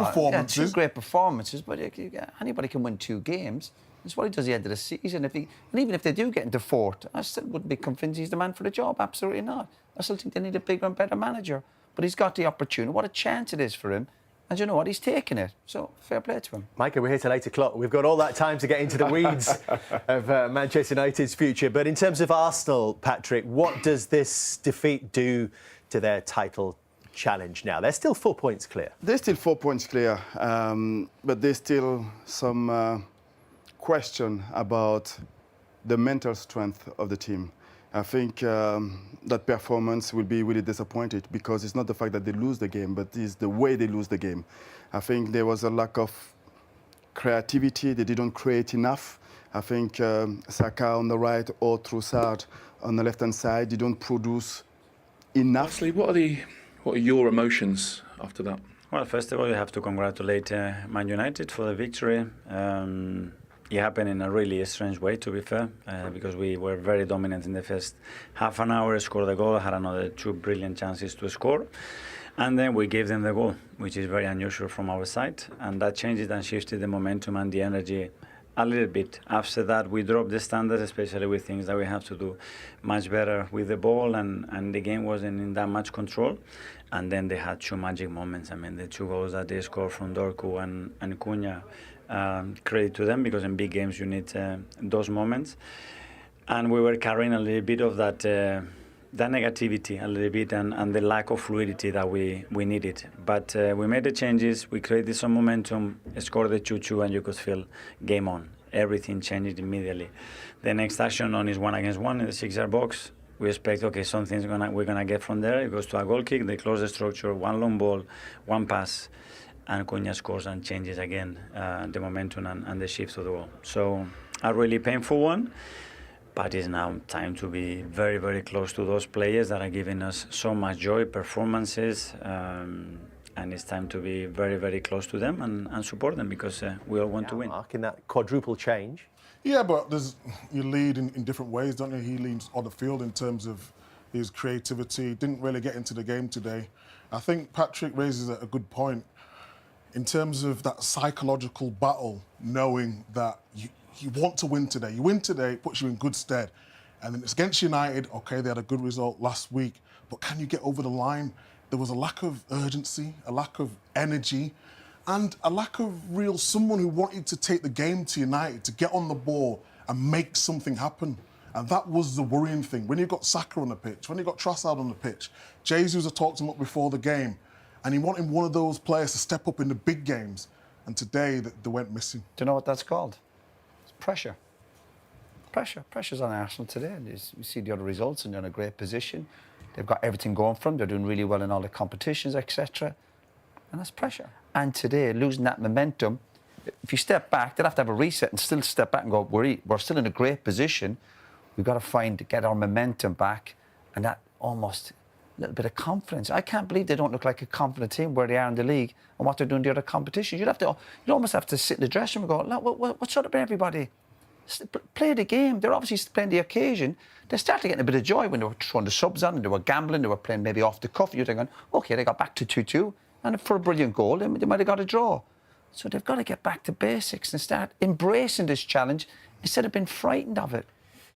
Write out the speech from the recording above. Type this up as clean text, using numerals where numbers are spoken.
performances. Yeah, 2 great performances, but anybody can win 2 games. That's what he does at the end of the season. And even if they do get into 4th, I still wouldn't be convinced he's the man for the job. Absolutely not. I still think they need a bigger and better manager. But he's got the opportunity. What a chance it is for him. And you know what? He's taking it. So, fair play to him. Micah, we're here till 8 o'clock. We've got all that time to get into the weeds of Manchester United's future. But in terms of Arsenal, Patrick, what does this defeat do to their title challenge now? They're still 4 points clear. They're still 4 points clear, but there's still some question about the mental strength of the team. I think that performance will be really disappointed because it's not the fact that they lose the game, but it's the way they lose the game. I think there was a lack of creativity. They didn't create enough. I think Saka on the right or Trossard on the left-hand side didn't produce enough. Honestly, what are your emotions after that? Well, first of all, you have to congratulate Man United for the victory. It happened in a really strange way, to be fair, because we were very dominant in the first half an hour, scored the goal, had another 2 brilliant chances to score. And then we gave them the goal, which is very unusual from our side. And that changed and shifted the momentum and the energy a little bit. After that, we dropped the standards, especially with things that we have to do much better with the ball, and the game wasn't in that much control. And then they had 2 magic moments. I mean, the 2 goals that they scored from Dorku and Cunha, credit to them, because in big games you need those moments. And we were carrying a little bit of that negativity a little bit, and the lack of fluidity that we needed. But we made the changes, we created some momentum, scored the 2-2, and you could feel game on. Everything changed immediately. The next action on is 1-against-1 in the 6-yard box. We expect, okay, something's we're gonna get from there. It goes to a goal kick, they close the structure, 1 long ball, 1 pass, and Cunha scores and changes again the momentum and the shift of the ball. So a really painful one, but it's now time to be very, very close to those players that are giving us so much joy, performances, and it's time to be very, very close to them and support them, because we all want to win. Mark, in that quadruple change. Yeah, but you lead in different ways, don't you? He leads on the field in terms of his creativity. Didn't really get into the game today. I think Patrick raises a good point in terms of that psychological battle, knowing that you want to win today. You win today, it puts you in good stead. And then it's against United. OK, they had a good result last week, but can you get over the line? There was a lack of urgency, a lack of energy, and a lack of real someone who wanted to take the game to United, to get on the ball and make something happen. And that was the worrying thing. When you've got Saka on the pitch, when you've got Trossard on the pitch, Jesus had talked him up before the game, and he wanted one of those players to step up in the big games. And today, they went missing. Do you know what that's called? It's pressure. Pressure. Pressure's on Arsenal today. You see the other results, and they're in a great position. They've got everything going for them. They're doing really well in all the competitions, etc. And that's pressure. And today, losing that momentum, if you step back, they'll have to have a reset and still step back and go, we're still in a great position. We've got to get our momentum back, and that almost a little bit of confidence. I can't believe they don't look like a confident team where they are in the league and what they're doing in the other competitions. You'd almost have to sit in the dressing room and go, what's up with everybody? Play the game. They're obviously playing the occasion. They started getting a bit of joy when they were throwing the subs on and they were gambling, they were playing maybe off the cuff. You're thinking, OK, they got back to 2-2, and for a brilliant goal, they might have got a draw. So they've got to get back to basics and start embracing this challenge instead of being frightened of it.